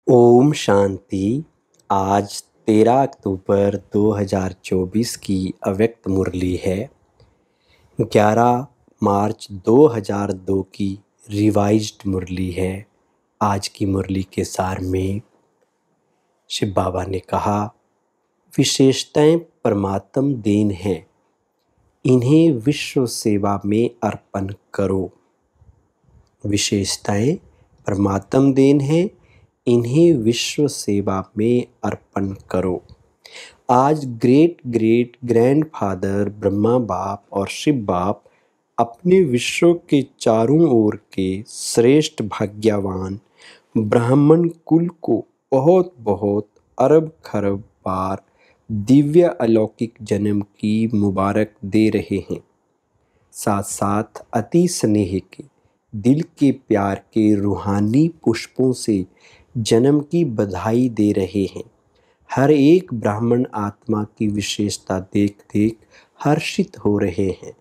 ओम शांति। आज 13 अक्टूबर 2024 की अव्यक्त मुरली है। 11 मार्च 2002 की रिवाइज्ड मुरली है। आज की मुरली के सार में शिव बाबा ने कहा, विशेषताएं परमात्म देन हैं, इन्हें विश्व सेवा में अर्पण करो। विशेषताएं परमात्म देन हैं, इन्हें विश्व सेवा में अर्पण करो। आज ग्रेट ग्रेट ग्रैंडफादर ब्रह्मा बाप और शिव बाप अपने विश्व के चारों ओर के श्रेष्ठ भाग्यवान ब्राह्मण कुल को बहुत बहुत अरब खरब बार दिव्य अलौकिक जन्म की मुबारक दे रहे हैं। साथ साथ अति स्नेह के दिल के प्यार के रूहानी पुष्पों से जन्म की बधाई दे रहे हैं। हर एक ब्राह्मण आत्मा की विशेषता देख देख हर्षित हो रहे हैं।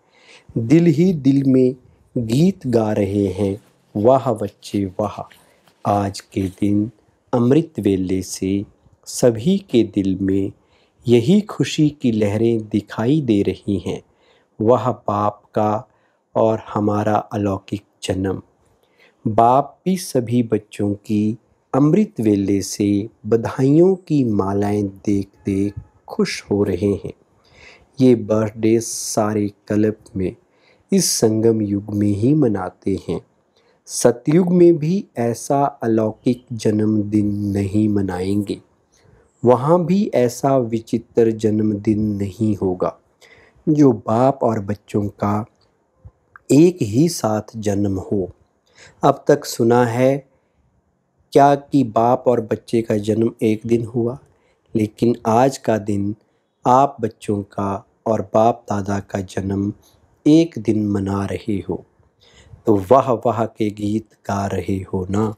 दिल ही दिल में गीत गा रहे हैं, वाह बच्चे वाह। आज के दिन अमृत वेले से सभी के दिल में यही खुशी की लहरें दिखाई दे रही हैं। वह बाप का और हमारा अलौकिक जन्म। बाप भी सभी बच्चों की अमृत वेले से बधाइयों की मालाएं देख देख खुश हो रहे हैं। ये बर्थडे सारे कल्प में इस संगम युग में ही मनाते हैं। सतयुग में भी ऐसा अलौकिक जन्मदिन नहीं मनाएंगे। वहाँ भी ऐसा विचित्र जन्मदिन नहीं होगा जो बाप और बच्चों का एक ही साथ जन्म हो। अब तक सुना है क्या कि बाप और बच्चे का जन्म एक दिन हुआ, लेकिन आज का दिन आप बच्चों का और बाप दादा का जन्म एक दिन मना रहे हो, तो वाह वाह के गीत गा रहे हो ना।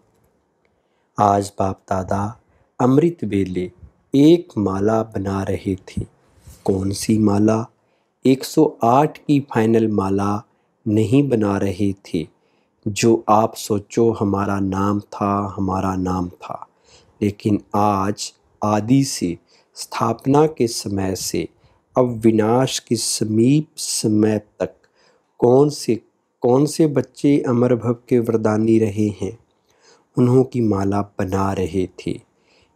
आज बाप दादा अमृत वेले एक माला बना रहे थे। कौन सी माला? 108 की फाइनल माला नहीं बना रहे थे जो आप सोचो हमारा नाम था, हमारा नाम था। लेकिन आज आदि से स्थापना के समय से अब विनाश के समीप समय तक कौन से बच्चे अमर भव के वरदानी रहे हैं, उन्हों की माला बना रहे थे।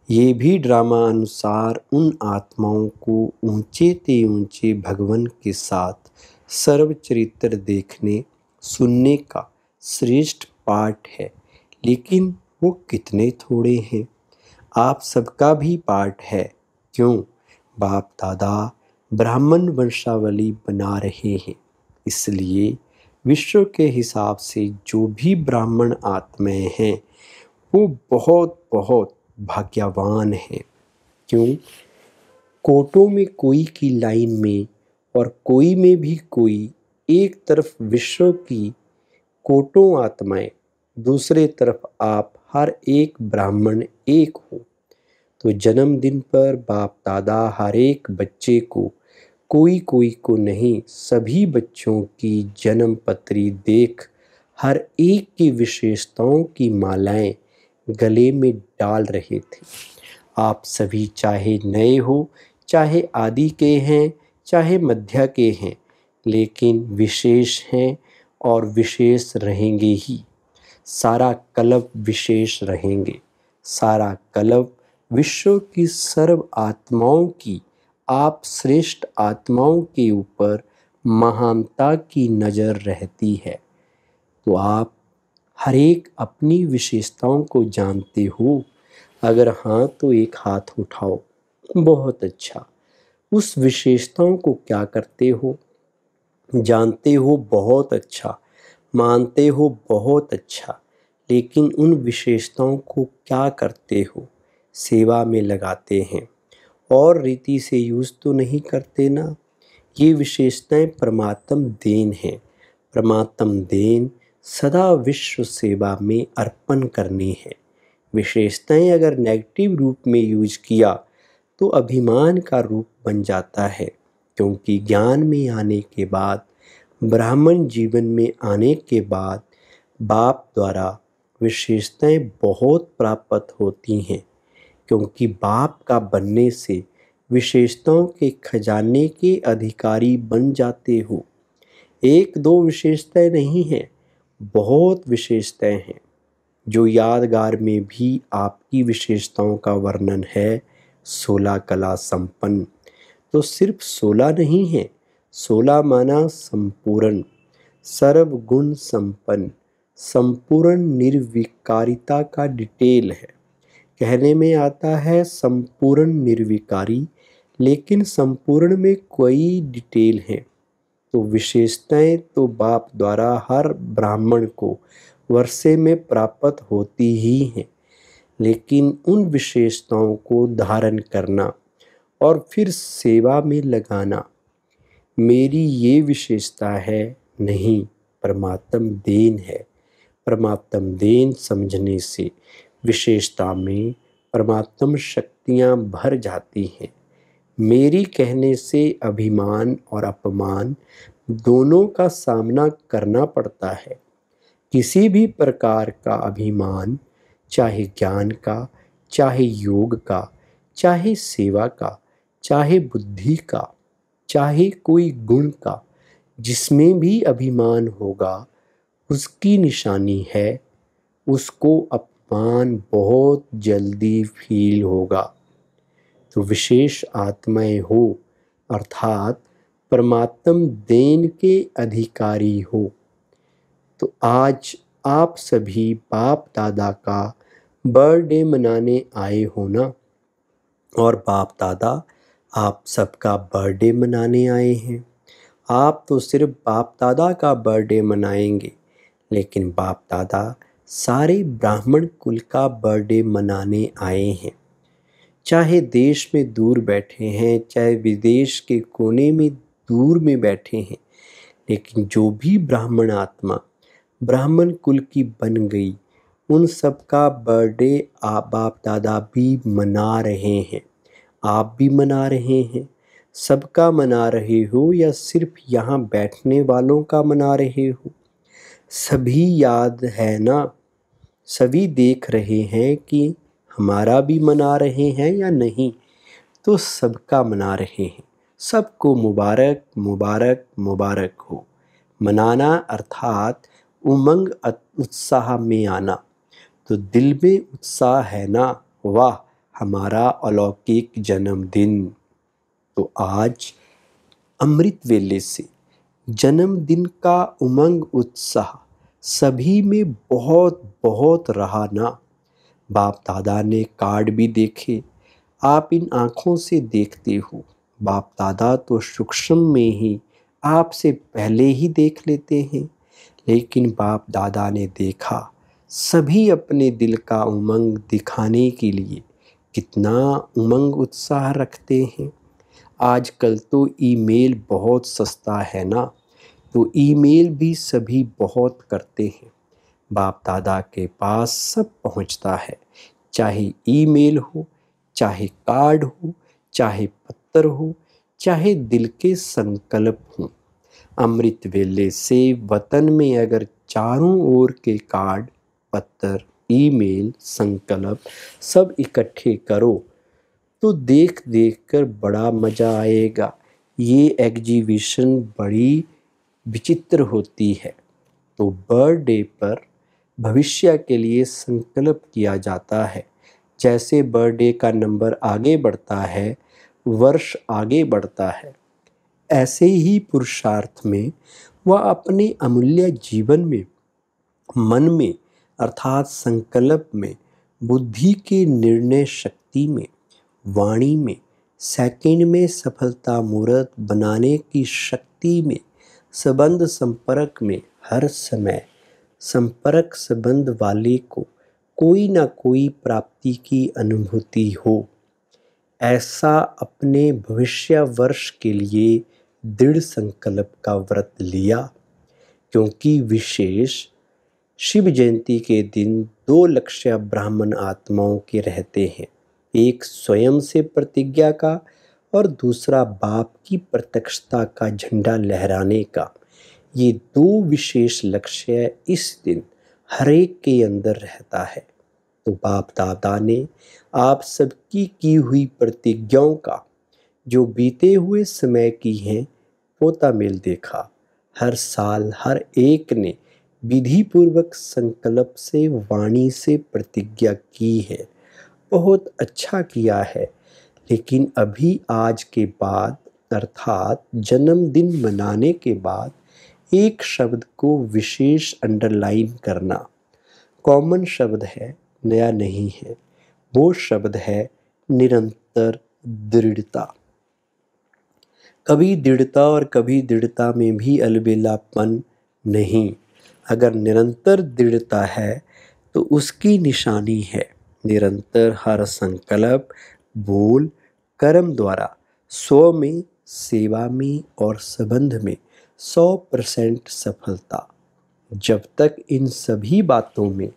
ये भी ड्रामा अनुसार उन आत्माओं को ऊंचे ते ऊंचे भगवान के साथ सर्व चरित्र देखने सुनने का श्रेष्ठ पाठ है। लेकिन वो कितने थोड़े हैं। आप सबका भी पाठ है। क्यों? बाप दादा ब्राह्मण वंशावली बना रहे हैं, इसलिए विश्व के हिसाब से जो भी ब्राह्मण आत्माएं हैं वो बहुत बहुत भाग्यवान हैं। क्यों? कोटों में कोई की लाइन में और कोई में भी कोई, एक तरफ विश्व की कोटों आत्माएं, दूसरे तरफ आप हर एक ब्राह्मण एक हो। तो जन्मदिन पर बाप दादा हर एक बच्चे को, कोई कोई को नहीं, सभी बच्चों की जन्म पत्री देख हर एक की विशेषताओं की मालाएं गले में डाल रहे थे। आप सभी चाहे नए हो, चाहे आदि के हैं, चाहे मध्य के हैं, लेकिन विशेष हैं और विशेष रहेंगे ही। सारा कल्प विशेष रहेंगे। सारा कल्प विश्व की सर्व आत्माओं की, आप श्रेष्ठ आत्माओं के ऊपर महानता की नज़र रहती है। तो आप हर एक अपनी विशेषताओं को जानते हो? अगर हाँ तो एक हाथ उठाओ। बहुत अच्छा। उस विशेषताओं को क्या करते हो? जानते हो? बहुत अच्छा। मानते हो? बहुत अच्छा। लेकिन उन विशेषताओं को क्या करते हो? सेवा में लगाते हैं और रीति से यूज़ तो नहीं करते ना। ये विशेषताएं परमात्म देन हैं। परमात्म देन सदा विश्व सेवा में अर्पण करनी है। विशेषताएं अगर नेगेटिव रूप में यूज किया तो अभिमान का रूप बन जाता है, क्योंकि ज्ञान में आने के बाद, ब्राह्मण जीवन में आने के बाद बाप द्वारा विशेषताएं बहुत प्राप्त होती हैं, क्योंकि बाप का बनने से विशेषताओं के खजाने के अधिकारी बन जाते हो। एक दो विशेषताएं नहीं हैं, बहुत विशेषताएं हैं। जो यादगार में भी आपकी विशेषताओं का वर्णन है, 16 कला संपन्न, तो सिर्फ 16 नहीं है, 16 माना संपूर्ण, सर्वगुण संपन्न, संपूर्ण निर्विकारिता का डिटेल है। कहने में आता है संपूर्ण निर्विकारी, लेकिन संपूर्ण में कोई डिटेल है। तो विशेषताएं तो बाप द्वारा हर ब्राह्मण को वर्षे में प्राप्त होती ही हैं, लेकिन उन विशेषताओं को धारण करना और फिर सेवा में लगाना मेरी ये विशेषता है नहीं, परमात्म देन है। परमात्म देन समझने से विशेषता में परमात्म शक्तियाँ भर जाती हैं। मेरी कहने से अभिमान और अपमान दोनों का सामना करना पड़ता है। किसी भी प्रकार का अभिमान, चाहे ज्ञान का, चाहे योग का, चाहे सेवा का, चाहे बुद्धि का, चाहे कोई गुण का, जिसमें भी अभिमान होगा उसकी निशानी है, उसको अपमान बहुत जल्दी फील होगा। तो विशेष आत्माएं हो अर्थात परमात्म देन के अधिकारी हो। तो आज आप सभी बाप दादा का बर्थडे मनाने आए हो ना, और बाप दादा आप सबका बर्थडे मनाने आए हैं। आप तो सिर्फ बाप दादा का बर्थडे मनाएंगे, लेकिन बाप दादा सारे ब्राह्मण कुल का बर्थडे मनाने आए हैं। चाहे देश में दूर बैठे हैं, चाहे विदेश के कोने में दूर में बैठे हैं, लेकिन जो भी ब्राह्मण आत्मा ब्राह्मण कुल की बन गई, उन सब का बर्थडे आप बाप दादा भी मना रहे हैं। आप भी मना रहे हैं। सबका मना रहे हो या सिर्फ यहाँ बैठने वालों का मना रहे हो? सभी याद है ना, सभी देख रहे हैं कि हमारा भी मना रहे हैं या नहीं, तो सबका मना रहे हैं। सबको मुबारक मुबारक मुबारक हो। मनाना अर्थात उमंग उत्साह में आना। तो दिल में उत्साह है ना, वाह हमारा अलौकिक जन्मदिन। तो आज अमृत वेले से जन्मदिन का उमंग उत्साह सभी में बहुत बहुत रहा ना। बाप दादा ने कार्ड भी देखे, आप इन आँखों से देखते हो। बाप दादा तो सूक्ष्म में ही आपसे पहले ही देख लेते हैं, लेकिन बाप दादा ने देखा। सभी अपने दिल का उमंग दिखाने के लिए कितना उमंग उत्साह रखते हैं। आजकल तो ईमेल बहुत सस्ता है ना, तो ईमेल भी सभी बहुत करते हैं। बाप दादा के पास सब पहुंचता है, चाहे ईमेल हो, चाहे कार्ड हो, चाहे पत्र हो, चाहे दिल के संकल्प हों। अमृत वेले से वतन में अगर चारों ओर के कार्ड, पत्र, ईमेल, संकल्प सब इकट्ठे करो तो देख देख कर बड़ा मज़ा आएगा। ये एग्जीबिशन बड़ी विचित्र होती है। तो बर्थडे पर भविष्य के लिए संकल्प किया जाता है। जैसे बर्थडे का नंबर आगे बढ़ता है, वर्ष आगे बढ़ता है, ऐसे ही पुरुषार्थ में वह अपने अमूल्य जीवन में, मन में अर्थात संकल्प में, बुद्धि के निर्णय शक्ति में, वाणी में, सेकंड में सफलता मूर्त बनाने की शक्ति में, संबंध संपर्क में हर समय संपर्क संबंध वाले को कोई ना कोई प्राप्ति की अनुभूति हो, ऐसा अपने भविष्य वर्ष के लिए दृढ़ संकल्प का व्रत लिया। क्योंकि विशेष शिव जयंती के दिन 2 लक्ष्य ब्राह्मण आत्माओं के रहते हैं, एक स्वयं से प्रतिज्ञा का और दूसरा बाप की प्रत्यक्षता का झंडा लहराने का। ये 2 विशेष लक्ष्य इस दिन हर एक के अंदर रहता है। तो बाप दादा ने आप सबकी की हुई प्रतिज्ञाओं का जो बीते हुए समय की हैं पोता मेल देखा। हर साल हर एक ने विधि पूर्वक संकल्प से वाणी से प्रतिज्ञा की है। बहुत अच्छा किया है। लेकिन अभी आज के बाद अर्थात जन्मदिन मनाने के बाद एक शब्द को विशेष अंडरलाइन करना। कॉमन शब्द है, नया नहीं है। वो शब्द है निरंतर दृढ़ता। कभी दृढ़ता और कभी दृढ़ता में भी अलबेलापन नहीं। अगर निरंतर दृढ़ता है तो उसकी निशानी है निरंतर हर संकल्प, बोल, कर्म द्वारा स्व में, सेवा में और संबंध में 100% सफलता। जब तक इन सभी बातों में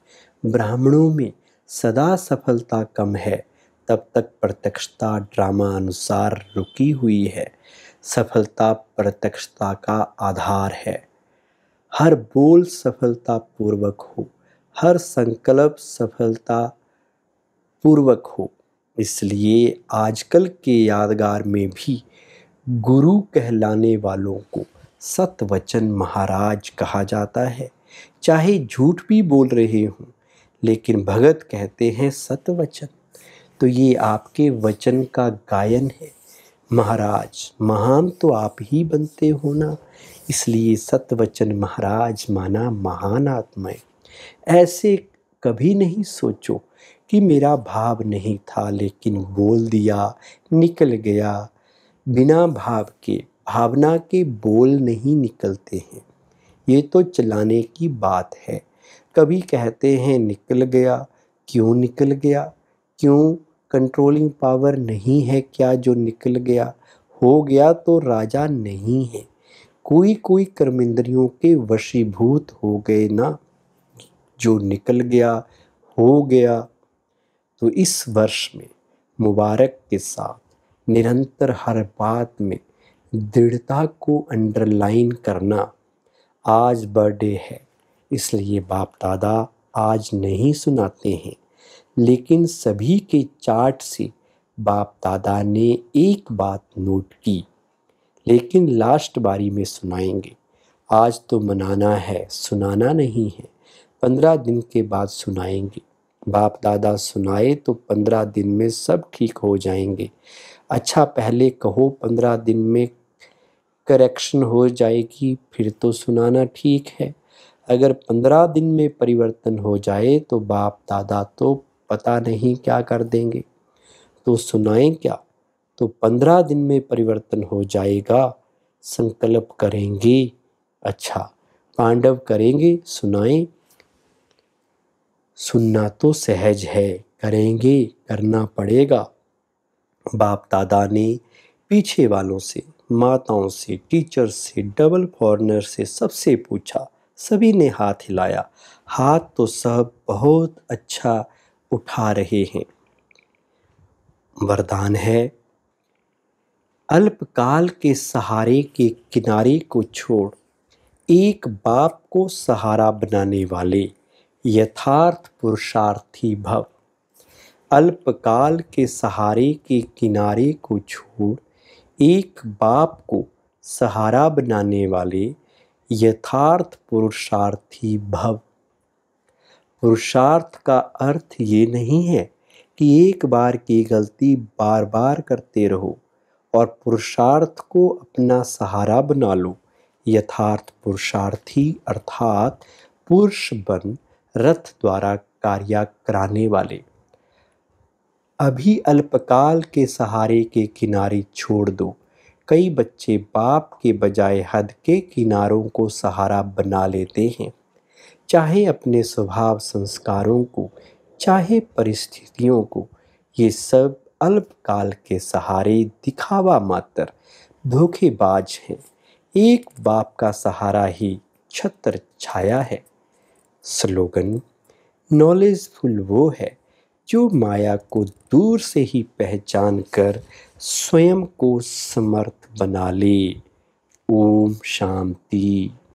ब्राह्मणों में सदा सफलता कम है तब तक प्रत्यक्षता ड्रामा अनुसार रुकी हुई है। सफलता प्रत्यक्षता का आधार है। हर बोल सफलता पूर्वक हो, हर संकल्प सफलता पूर्वक हो। इसलिए आजकल के यादगार में भी गुरु कहलाने वालों को सतवचन महाराज कहा जाता है। चाहे झूठ भी बोल रहे हों लेकिन भगत कहते हैं सतवचन। तो ये आपके वचन का गायन है। महाराज महान तो आप ही बनते हो ना, इसलिए सतवचन महाराज माना महान आत्माएं। ऐसे कभी नहीं सोचो कि मेरा भाव नहीं था लेकिन बोल दिया, निकल गया। बिना भाव के भावना के बोल नहीं निकलते हैं। ये तो चलाने की बात है। कभी कहते हैं निकल गया, क्यों निकल गया? क्यों कंट्रोलिंग पावर नहीं है क्या जो निकल गया? हो गया तो राजा नहीं है। कोई कोई कर्मेंद्रियों के वशीभूत हो गए ना, जो निकल गया हो गया। तो इस वर्ष में मुबारक के साथ निरंतर हर बात में दृढ़ता को अंडरलाइन करना। आज बर्थडे है इसलिए बाप दादा आज नहीं सुनाते हैं, लेकिन सभी के चार्ट से बाप दादा ने एक बात नोट की, लेकिन लास्ट बारी में सुनाएंगे। आज तो मनाना है, सुनाना नहीं है। 15 दिन के बाद सुनाएंगे। बाप दादा सुनाए तो 15 दिन में सब ठीक हो जाएंगे। अच्छा पहले कहो 15 दिन में करेक्शन हो जाएगी फिर तो सुनाना ठीक है। अगर 15 दिन में परिवर्तन हो जाए तो बाप दादा तो पता नहीं क्या कर देंगे। तो सुनाएं क्या? तो 15 दिन में परिवर्तन हो जाएगा। संकल्प करेंगे। अच्छा पांडव करेंगे, सुनाएं। सुनना तो सहज है, करेंगे, करना पड़ेगा। बाप दादा ने पीछे वालों से, माताओं से, टीचर से, डबल फॉरनर से सबसे पूछा। सभी ने हाथ हिलाया। हाथ तो सब बहुत अच्छा उठा रहे हैं। वरदान है, अल्पकाल के सहारे के किनारे को छोड़ एक बाप को सहारा बनाने वाले यथार्थ पुरुषार्थी भव। अल्पकाल के सहारे के किनारे को छोड़ एक बाप को सहारा बनाने वाले यथार्थ पुरुषार्थी भव। पुरुषार्थ का अर्थ ये नहीं है कि एक बार की गलती बार बार करते रहो और पुरुषार्थ को अपना सहारा बना लो। यथार्थ पुरुषार्थी अर्थात पुरुष बन रथ द्वारा कार्य कराने वाले। अभी अल्पकाल के सहारे के किनारे छोड़ दो। कई बच्चे बाप के बजाय हद के किनारों को सहारा बना लेते हैं, चाहे अपने स्वभाव संस्कारों को, चाहे परिस्थितियों को। ये सब अल्पकाल के सहारे दिखावा मात्र, धोखेबाज हैं। एक बाप का सहारा ही छत्र छाया है। स्लोगन, नॉलेजफुल वो है जो माया को दूर से ही पहचान कर स्वयं को समर्थ बना ले। ओम शांति।